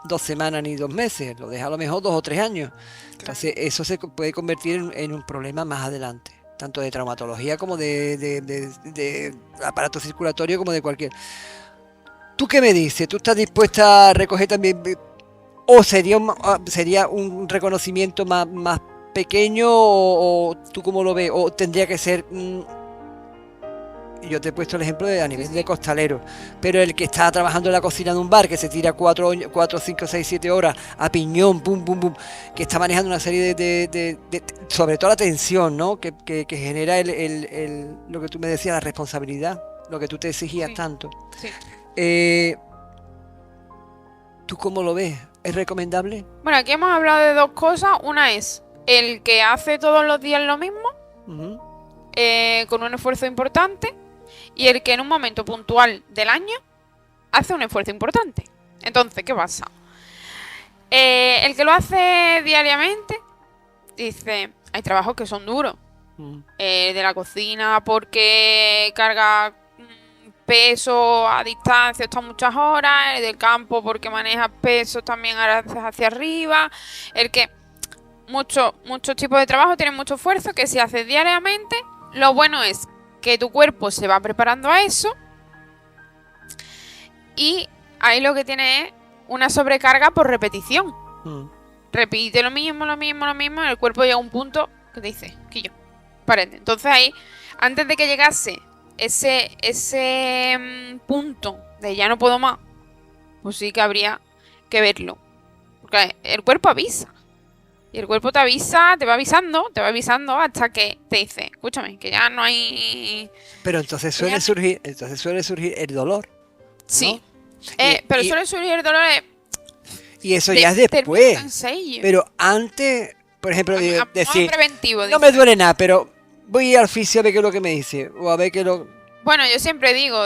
2 semanas ni 2 meses, lo dejas a lo mejor 2 o 3 años. Entonces eso se puede convertir en un problema más adelante, tanto de traumatología como de aparato circulatorio, como de cualquier. ¿Tú qué me dices? ¿Tú estás dispuesta a recoger también? ¿O sería un reconocimiento más pequeño? ¿O tú cómo lo ves? ¿O tendría que ser...? Yo te he puesto el ejemplo a nivel de costalero, pero el que está trabajando en la cocina de un bar, que se tira 4, 5, 6, 7 horas a piñón, pum, pum, pum, que está manejando una serie de sobre todo la tensión, ¿no? que genera lo que tú me decías, la responsabilidad, lo que tú te exigías tanto. Sí. ¿Tú cómo lo ves? ¿Es recomendable? Bueno, aquí hemos hablado de 2 cosas. Una es el que hace todos los días lo mismo, con un esfuerzo importante, y el que en un momento puntual del año hace un esfuerzo importante. Entonces, ¿qué pasa? El que lo hace diariamente dice, hay trabajos que son duros. De la cocina, porque carga peso a distancia, está muchas horas. El del campo, porque maneja peso también hacia arriba. El que muchos tipos de trabajo tienen mucho esfuerzo, que si haces diariamente, lo bueno es que tu cuerpo se va preparando a eso, y ahí lo que tiene es una sobrecarga por repetición. Repite lo mismo, y el cuerpo llega a un punto que te dice, quillo, párate. Entonces ahí, antes de que llegase ese punto de ya no puedo más, pues sí que habría que verlo, porque el cuerpo avisa. Y el cuerpo te avisa, te va avisando hasta que te dice, escúchame, que ya no hay... Pero entonces suele surgir el dolor, ¿no? Sí. Pero suele surgir el dolor... y eso ya es después. Pero antes, por ejemplo, decir, preventivo, no me duele nada, pero voy al fisio a ver qué es lo que me dice. O a ver qué lo... Bueno, yo siempre digo...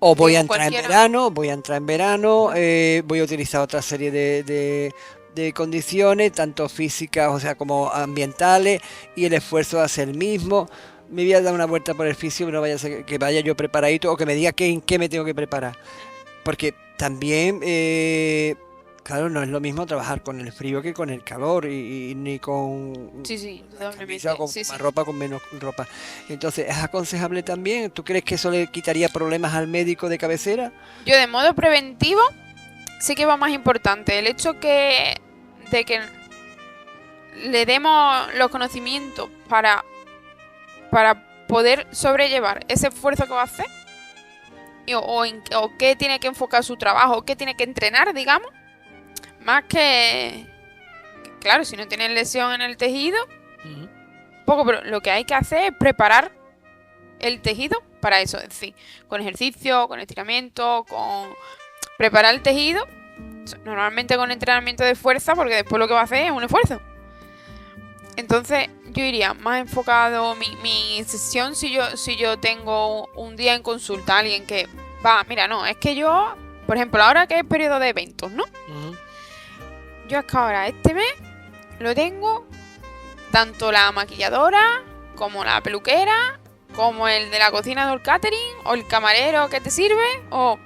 O voy a entrar en verano, voy a utilizar otra serie de condiciones, tanto físicas, o sea, como ambientales, y el esfuerzo va a ser el mismo. Me voy a dar una vuelta por el fisio, no vaya a ser que vaya yo preparadito, o que me diga en qué me tengo que preparar. Porque también, claro, no es lo mismo trabajar con el frío que con el calor, y ni con camisa, con más ropa, con menos ropa. Entonces, ¿es aconsejable también? ¿Tú crees que eso le quitaría problemas al médico de cabecera? Yo, de modo preventivo, sí que va más importante. El hecho de que le demos los conocimientos para poder sobrellevar ese esfuerzo que va a hacer, o qué tiene que enfocar su trabajo, o qué tiene que entrenar, digamos, más que claro, si no tiene lesión en el tejido, poco, pero lo que hay que hacer es preparar el tejido para eso, es decir, con ejercicio, con estiramiento, con preparar el tejido, normalmente con entrenamiento de fuerza, porque después lo que va a hacer es un esfuerzo. Entonces yo iría más enfocado mi sesión si yo tengo un día en consulta a alguien que va, mira, no, es que yo, por ejemplo, ahora que es periodo de eventos, ¿no? Yo es que ahora este mes lo tengo tanto la maquilladora como la peluquera, como el de la cocina del catering, o el camarero que te sirve, o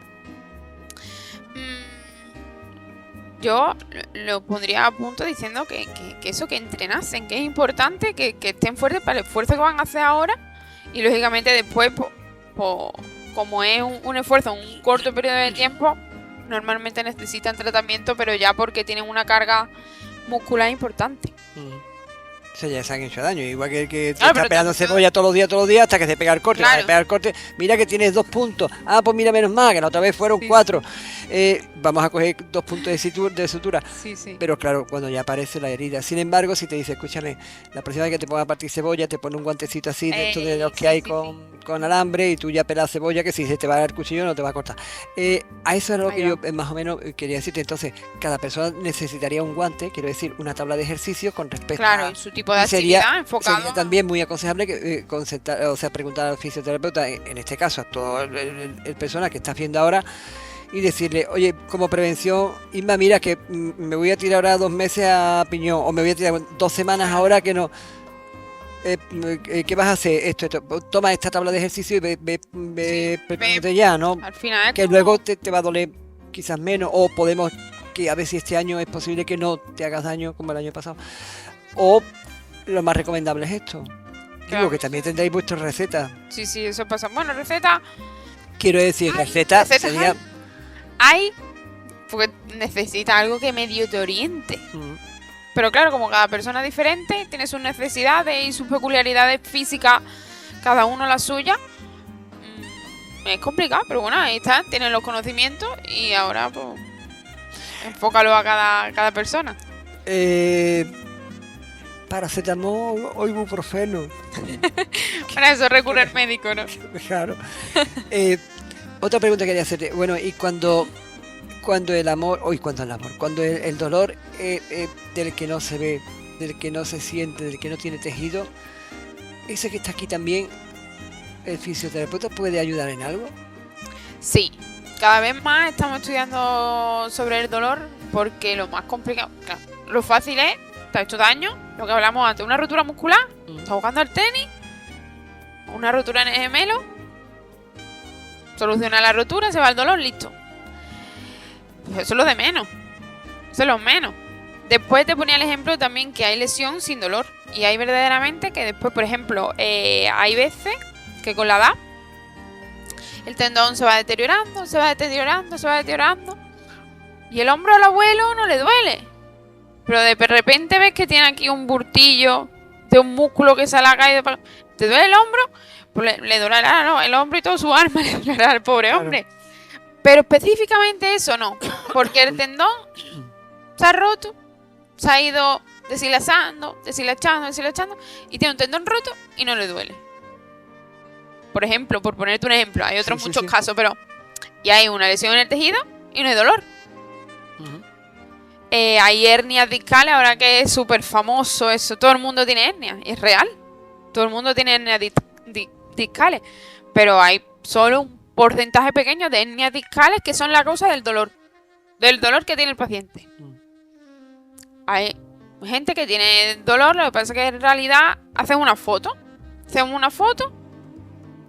yo lo pondría a punto diciendo que eso, que entrenasen, que es importante, que estén fuertes para el esfuerzo que van a hacer ahora, y lógicamente después, como es un esfuerzo en un corto periodo de tiempo, normalmente necesitan tratamiento, pero ya porque tienen una carga muscular importante. O sea, ya se han hecho daño, igual que el que está pegando cebolla todos los días hasta que se pega el corte. Claro. Al pegar el corte, mira que tienes 2 puntos. Ah, pues mira, menos mal, que la otra vez fueron 4. Vamos a coger 2 puntos de sutura. Sí. Pero claro, cuando ya aparece la herida. Sin embargo, si te dice, escúchame, la próxima vez que te ponga a partir cebolla, te pone un guantecito así, de estos de los que hay con alambre, y tú ya pelas cebolla, que si se te va a dar el cuchillo no te va a cortar. A eso es lo que yo más o menos quería decirte. Entonces, cada persona necesitaría un guante, quiero decir, una tabla de ejercicios con respecto a su tipo de actividad enfocado. Sería también muy aconsejable que preguntar al fisioterapeuta, en este caso a todo el personal que está viendo ahora, y decirle, oye, como prevención, Inma, mira que me voy a tirar ahora 2 meses a piñón, o me voy a tirar 2 semanas ahora que no. ¿Qué vas a hacer? Esto. Toma esta tabla de ejercicio y ve ya, ¿no? Al final que luego te va a doler quizás menos, o podemos, que a ver si este año es posible que no te hagas daño como el año pasado. O lo más recomendable es esto. Claro. Digo que también tendréis vuestras recetas. Sí, eso pasa. Bueno, recetas. Quiero decir, recetas sería... Hay, porque necesita algo que medio te oriente. Pero claro, como cada persona es diferente, tiene sus necesidades y sus peculiaridades físicas, cada uno la suya. Es complicado, pero bueno, ahí está, tienen los conocimientos y ahora pues enfócalo a cada persona. Paracetamol o ibuprofeno. Para eso recurre al médico, ¿no? Claro. Otra pregunta que quería hacerte. Bueno, y cuando el amor, cuando el dolor del que no se ve, del que no se siente, del que no tiene tejido, ese que está aquí también, ¿el fisioterapeuta puede ayudar en algo? Sí, cada vez más estamos estudiando sobre el dolor, porque lo más complicado, claro, lo fácil es, te ha hecho daño, lo que hablamos antes, una rotura muscular, estás jugando al tenis, una rotura en el gemelo, soluciona la rotura, se va el dolor, listo. Pues eso es lo de menos, eso es lo menos. Después te ponía el ejemplo también que hay lesión sin dolor, y hay verdaderamente que después, por ejemplo, hay veces que con la edad el tendón se va deteriorando, y el hombro al abuelo no le duele, pero de repente ves que tiene aquí un burtillo de un músculo que se le ha caído. ¿Te duele el hombro? Pues le dolerá, ¿no? El hombro y todo su alma le dolerá al pobre hombre. Pero específicamente eso no, porque el tendón se ha roto, se ha ido deshilachando, y tiene un tendón roto y no le duele. Por ejemplo, por ponerte un ejemplo, hay otros muchos casos, pero... Y hay una lesión en el tejido y no hay dolor. Hay hernias discales, ahora que es súper famoso eso. Todo el mundo tiene hernias, y es real. Todo el mundo tiene hernias discales. Pero hay solo un porcentaje pequeño de hernias discales que son la causa del dolor. Del dolor que tiene el paciente. Hay gente que tiene dolor, lo que pasa es que en realidad hacen una foto.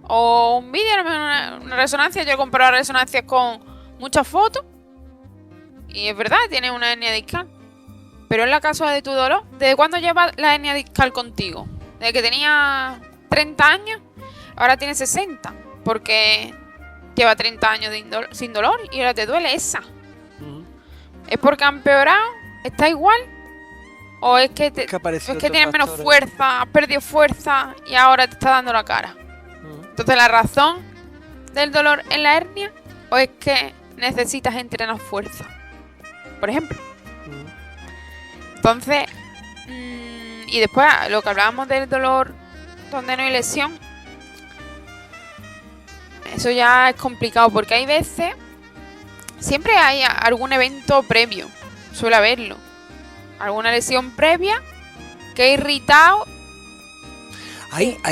O un vídeo, una resonancia. Yo he comprado resonancias con muchas fotos. Y es verdad, tiene una hernia discal. Pero es la causa de tu dolor. ¿Desde cuándo lleva la hernia discal contigo? Desde que tenía 30 años. Ahora tiene 60. Porque lleva 30 años sin dolor y ahora te duele esa. ¿Es porque ha empeorado? ¿Está igual? ¿O es que, Que apareció es que otro tienes menos factor. fuerza, has perdido fuerza y ahora te está dando la cara? Entonces, ¿la razón del dolor en la hernia o es que necesitas entrenar fuerza? Por ejemplo. Entonces, y después lo que hablábamos del dolor donde no hay lesión, eso ya es complicado porque hay veces, siempre hay algún evento previo, suele haberlo, alguna lesión previa que ha irritado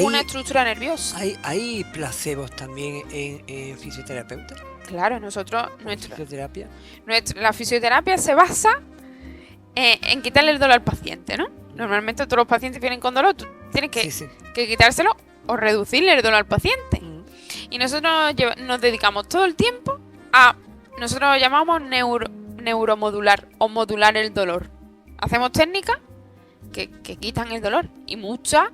una estructura nerviosa. ¿Hay placebos también en fisioterapeuta? Claro, ¿Fisioterapia? la fisioterapia se basa en quitarle el dolor al paciente, ¿no? Normalmente todos los pacientes vienen con dolor, tú tienes que quitárselo o reducirle el dolor al paciente. Y nosotros nos dedicamos todo el tiempo a, nosotros lo llamamos neuromodular o modular el dolor. Hacemos técnicas que quitan el dolor y muchas,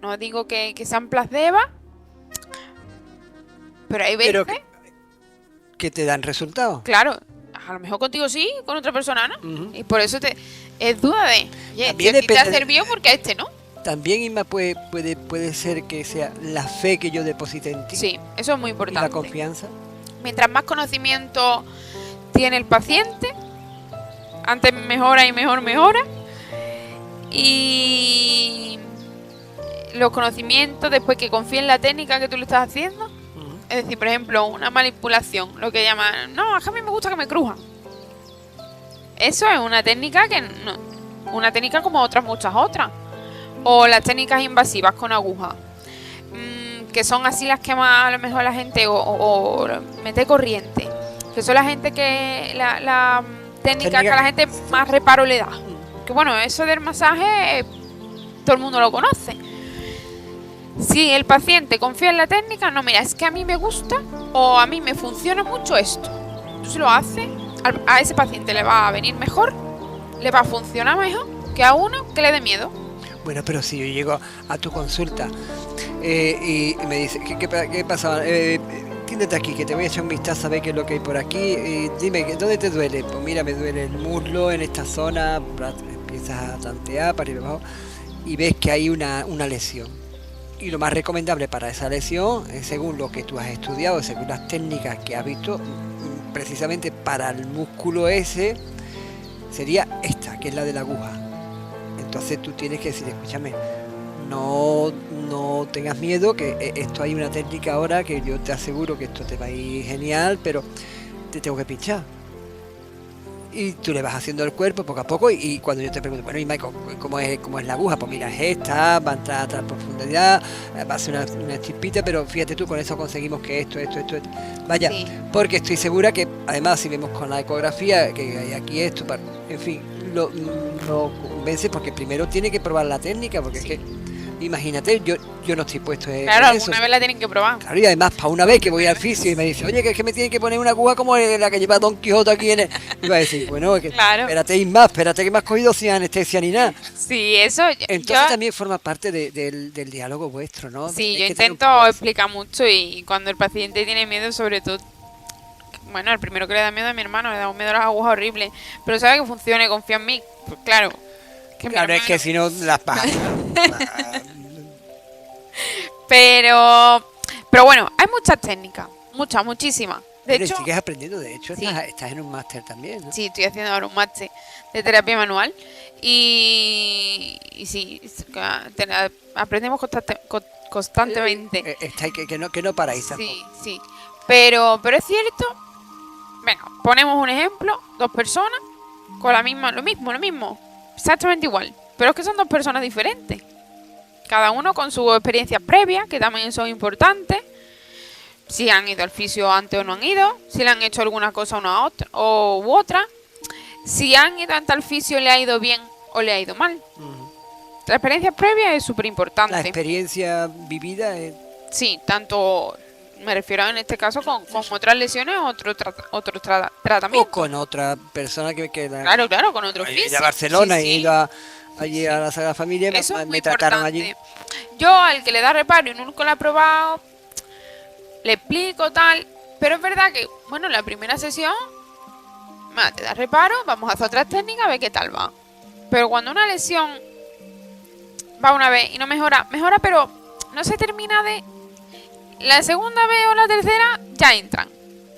no digo que sean placebas, pero hay veces... Pero que te dan resultados. Claro, a lo mejor contigo sí, con otra persona no. Y por eso es duda de, oye, También a ti te ha depende servido porque a este no. También, Inma, puede ser que sea la fe que yo deposite en ti. Sí, eso es muy Y importante. la confianza. Mientras más conocimiento tiene el paciente, antes mejora y mejora. Y los conocimientos, después que confíe en la técnica que tú le estás haciendo. Es decir, por ejemplo, una manipulación, lo que llaman, no, es que a mí me gusta que me crujan. Eso es una técnica una técnica como otras muchas otras. O las técnicas invasivas con aguja, que son así las que más a lo mejor la gente, o mete corriente, que son la gente que la técnica que a la gente más reparo le da. Que bueno, eso del masaje todo el mundo lo conoce. Si el paciente confía en la técnica, no, mira, es que a mí me gusta o a mí me funciona mucho esto. Tú se lo haces, a ese paciente le va a venir mejor, le va a funcionar mejor que a uno que le dé miedo. Bueno, pero si yo llego a tu consulta y me dice, ¿qué pasa? Tiéndete aquí, que te voy a echar un vistazo a ver qué es lo que hay por aquí. Dime, ¿dónde te duele? Pues mira, me duele el muslo en esta zona. Empiezas a tantear para ir abajo y ves que hay una lesión. Y lo más recomendable para esa lesión, según lo que tú has estudiado, según las técnicas que has visto, precisamente para el músculo ese, sería esta, que es la de la aguja. Entonces tú tienes que decir, escúchame, no tengas miedo, que esto hay una técnica ahora que yo te aseguro que esto te va a ir genial, pero te tengo que pinchar. Y tú le vas haciendo el cuerpo poco a poco y cuando yo te pregunto, bueno, y Michael, ¿cómo es la aguja? Pues mira, es esta, va a entrar a tal profundidad, va a ser una chispita, pero fíjate tú, con eso conseguimos que esto. Vaya, sí. Porque estoy segura que, además, si vemos con la ecografía, que hay aquí esto, en fin, lo convence porque primero tiene que probar la técnica, porque sí. Es que, imagínate, yo no estoy puesto en claro, eso. Alguna vez la tienen que probar. Claro, y además, para una vez que voy al fisio y me dice, oye, que es que me tienen que poner una aguja como la que lleva Don Quijote aquí en el... Y va a decir, bueno, que claro. espérate que me has cogido sin anestesia ni nada. Sí, eso... Entonces también forma parte del diálogo vuestro, ¿no? Sí, yo intento explicar mucho y cuando el paciente tiene miedo, sobre todo... Bueno, el primero que le da miedo a mi hermano, le da miedo a las agujas horribles, pero sabe que funcione, confía en mí. Pues claro. Claro, es que si no las pagas. Pero bueno, hay muchas técnicas, muchísimas. De hecho, sigues aprendiendo, de hecho, sí. Estás en un máster también, ¿no? Sí, estoy haciendo ahora un máster de terapia manual y sí, aprendemos constantemente. Que no paráis tampoco. Sí. Pero es cierto, venga, ponemos un ejemplo, 2 personas con lo mismo, exactamente igual, pero es que son 2 personas diferentes. Cada uno con sus experiencias previas, que también son importantes. Si han ido al fisio antes o no han ido. Si le han hecho alguna cosa u otra. Si han ido ante el fisio, le ha ido bien o le ha ido mal. La experiencia previa es súper importante. La experiencia vivida es... Sí, tanto me refiero en este caso con otras lesiones o otro tratamiento. O con otra persona que Claro, con otro fisio. He ido a Barcelona, he ido allí a la Sagrada Familia, me trataron allí. Yo al que le da reparo y nunca lo ha probado, le explico tal, Pero es verdad que, bueno, la primera sesión te da reparo, vamos a hacer otras técnicas, a ver qué tal va. Pero cuando una lesión va una vez y no mejora, pero no se termina de... La segunda vez o la tercera ya entran.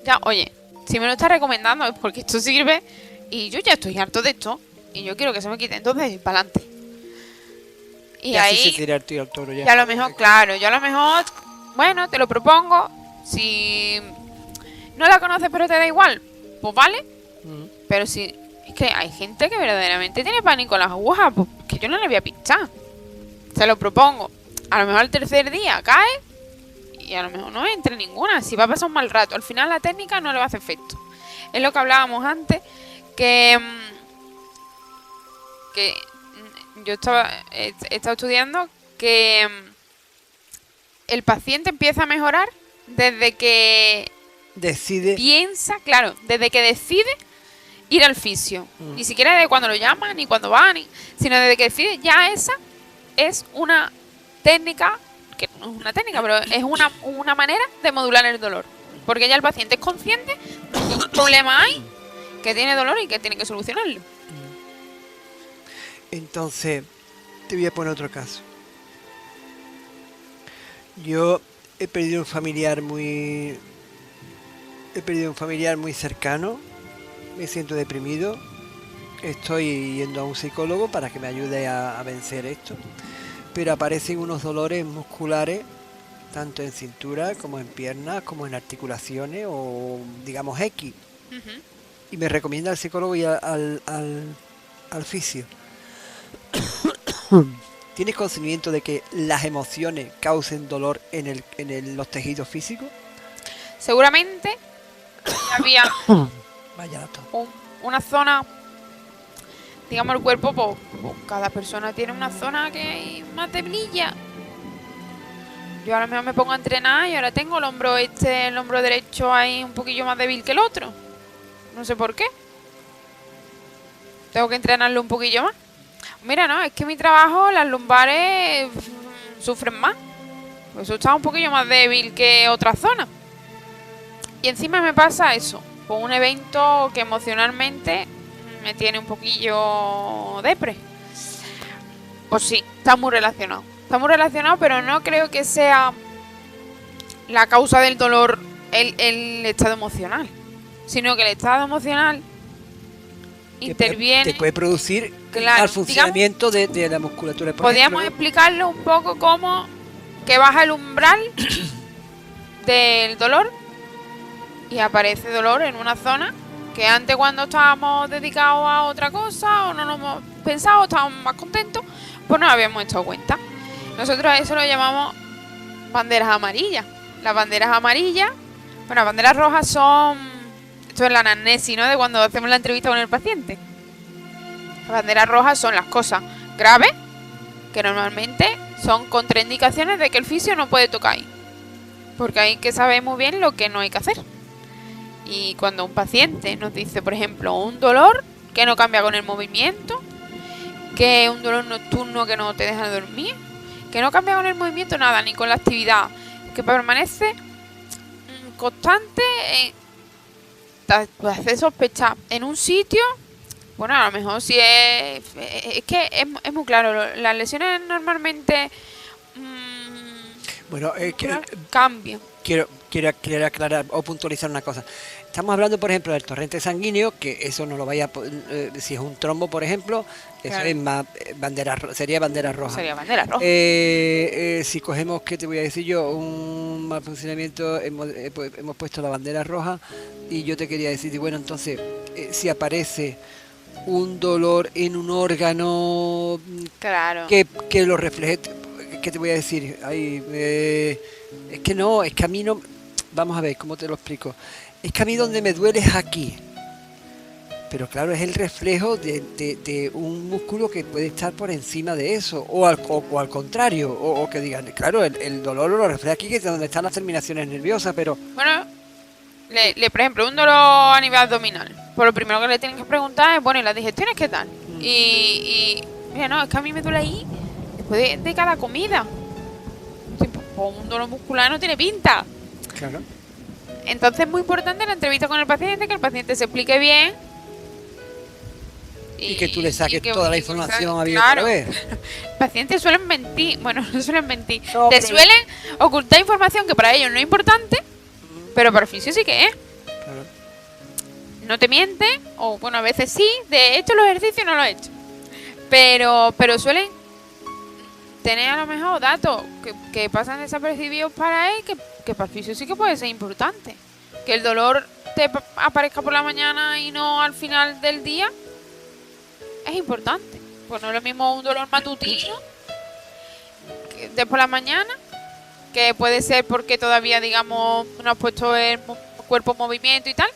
Ya, oye, si me lo estás recomendando es porque esto sirve y yo ya estoy harto de esto y yo quiero que se me quite, entonces para adelante. Y así ahí se tira el tiro al toro ya. ya a lo mejor, claro, yo a lo mejor, bueno, te lo propongo. Si no la conoces pero te da igual, pues vale. Pero si es que hay gente que verdaderamente tiene pánico a las agujas, pues que yo no le voy a pinchar. Se lo propongo. A lo mejor el tercer día cae y a lo mejor no entre ninguna. Si va a pasar un mal rato, al final la técnica no le va a hacer efecto. Es lo que hablábamos antes, que yo he estado estudiando que el paciente empieza a mejorar desde que decide, piensa, claro, desde que decide ir al fisio. Ni siquiera de cuando lo llaman, ni cuando va, sino desde que decide. Ya esa es una técnica, que no es una técnica, pero es una manera de modular el dolor. Porque ya el paciente es consciente de que un problema hay, que tiene dolor y que tiene que solucionarlo. Entonces, te voy a poner otro caso. Yo he perdido un familiar muy cercano, me siento deprimido, estoy yendo a un psicólogo para que me ayude a vencer esto, pero aparecen unos dolores musculares, tanto en cintura como en piernas, como en articulaciones o digamos X. Y me recomienda al psicólogo y al fisio. ¿Tienes conocimiento de que las emociones causen dolor en los tejidos físicos? Seguramente había Vaya dato. una zona, digamos el cuerpo, pues cada persona tiene una zona que es más debililla. Yo a lo mejor me pongo a entrenar y ahora tengo el hombro derecho ahí un poquillo más débil que el otro. No sé por qué. Tengo que entrenarlo un poquillo más. Mira, no, es que mi trabajo, las lumbares sufren más. Pues eso está un poquillo más débil que otra zona. Y encima me pasa eso, con un evento que emocionalmente me tiene un poquillo depre. Pues sí, está muy relacionado. Está muy relacionado, pero no creo que sea la causa del dolor el estado emocional. Sino que el estado emocional interviene. Te puede producir claro, al funcionamiento de la musculatura. Podríamos explicarlo un poco como que baja el umbral del dolor y aparece dolor en una zona que antes, cuando estábamos dedicados a otra cosa o no nos hemos pensado, estábamos más contentos, pues no habíamos hecho cuenta. Nosotros a eso lo llamamos banderas amarillas. Las banderas amarillas, bueno, las banderas rojas son, esto es la anamnesis, ¿no?, de cuando hacemos la entrevista con el paciente. Las banderas rojas son las cosas graves, que normalmente son contraindicaciones de que el fisio no puede tocar ahí, porque hay que saber muy bien lo que no hay que hacer. Y cuando un paciente nos dice, por ejemplo, un dolor que no cambia con el movimiento, que es un dolor nocturno que no te deja dormir, que no cambia con el movimiento nada, ni con la actividad, que permanece constante, te hace sospechar en un sitio. Bueno, a lo mejor si es que es muy claro, las lesiones normalmente bueno, cambian. Quiero aclarar o puntualizar una cosa. Estamos hablando, por ejemplo, del torrente sanguíneo, que eso no lo vaya si es un trombo, por ejemplo, eso claro, es más sería bandera roja. Sería bandera roja. Si cogemos, ¿qué te voy a decir yo? Un mal funcionamiento, hemos puesto la bandera roja, y yo te quería decir, bueno, entonces, si aparece un dolor en un órgano, claro, que lo refleje, ¿qué te voy a decir? Es que a mí no, vamos a ver, ¿cómo te lo explico? Es que a mí donde me duele es aquí, pero claro, es el reflejo de un músculo que puede estar por encima de eso, o al contrario, o que digan, claro, el dolor lo refleja aquí, que es donde están las terminaciones nerviosas, pero... Bueno, por ejemplo, un dolor a nivel abdominal, pues lo primero que le tienen que preguntar es, bueno, ¿y las digestiones qué tal? Y mira, no, es que a mí me duele ahí después de cada comida. Pues un dolor muscular no tiene pinta. Claro. Entonces es muy importante la entrevista con el paciente, que el paciente se explique bien. Y que tú le saques que- toda la y que información saque- abierta a claro. ver. Pacientes suelen mentir, bueno, no suelen mentir, No, te pero- suelen ocultar información que para ellos no es importante, pero para el fisio sí que es. Claro. No te miente, o bueno, a veces sí, de hecho los ejercicios no los he hecho. Pero suelen tener a lo mejor datos que pasan desapercibidos para él, que para el fisio sí que puede ser importante. Que el dolor te aparezca por la mañana y no al final del día es importante. Pues no es lo mismo un dolor matutino que de por la mañana, que puede ser porque todavía, digamos, no has puesto el cuerpo en movimiento y tal,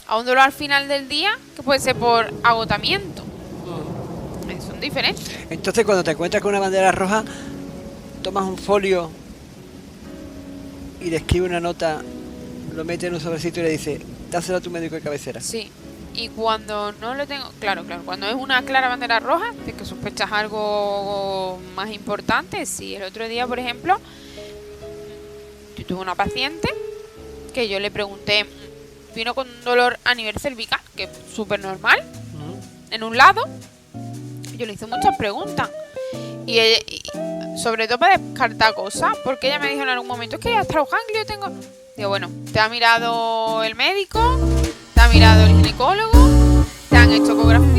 a un dolor al final del día que puede ser por agotamiento. Son diferentes. Entonces, cuando te encuentras con una bandera roja, tomas un folio y le escribes una nota, lo metes en un sobrecito y le dices, dáselo a tu médico de cabecera. Sí. Y cuando no lo tengo, claro, cuando es una clara bandera roja, de que sospechas algo más importante, sí. El otro día, por ejemplo, yo tuve una paciente que yo le pregunté, vino con un dolor a nivel cervical, que es súper normal, en un lado. Yo le hice muchas preguntas y sobre todo para descartar cosas, porque ella me dijo en algún momento, es que hasta los ganglios tengo. Digo, bueno, te ha mirado el médico, te ha mirado el ginecólogo, te han hecho ecografía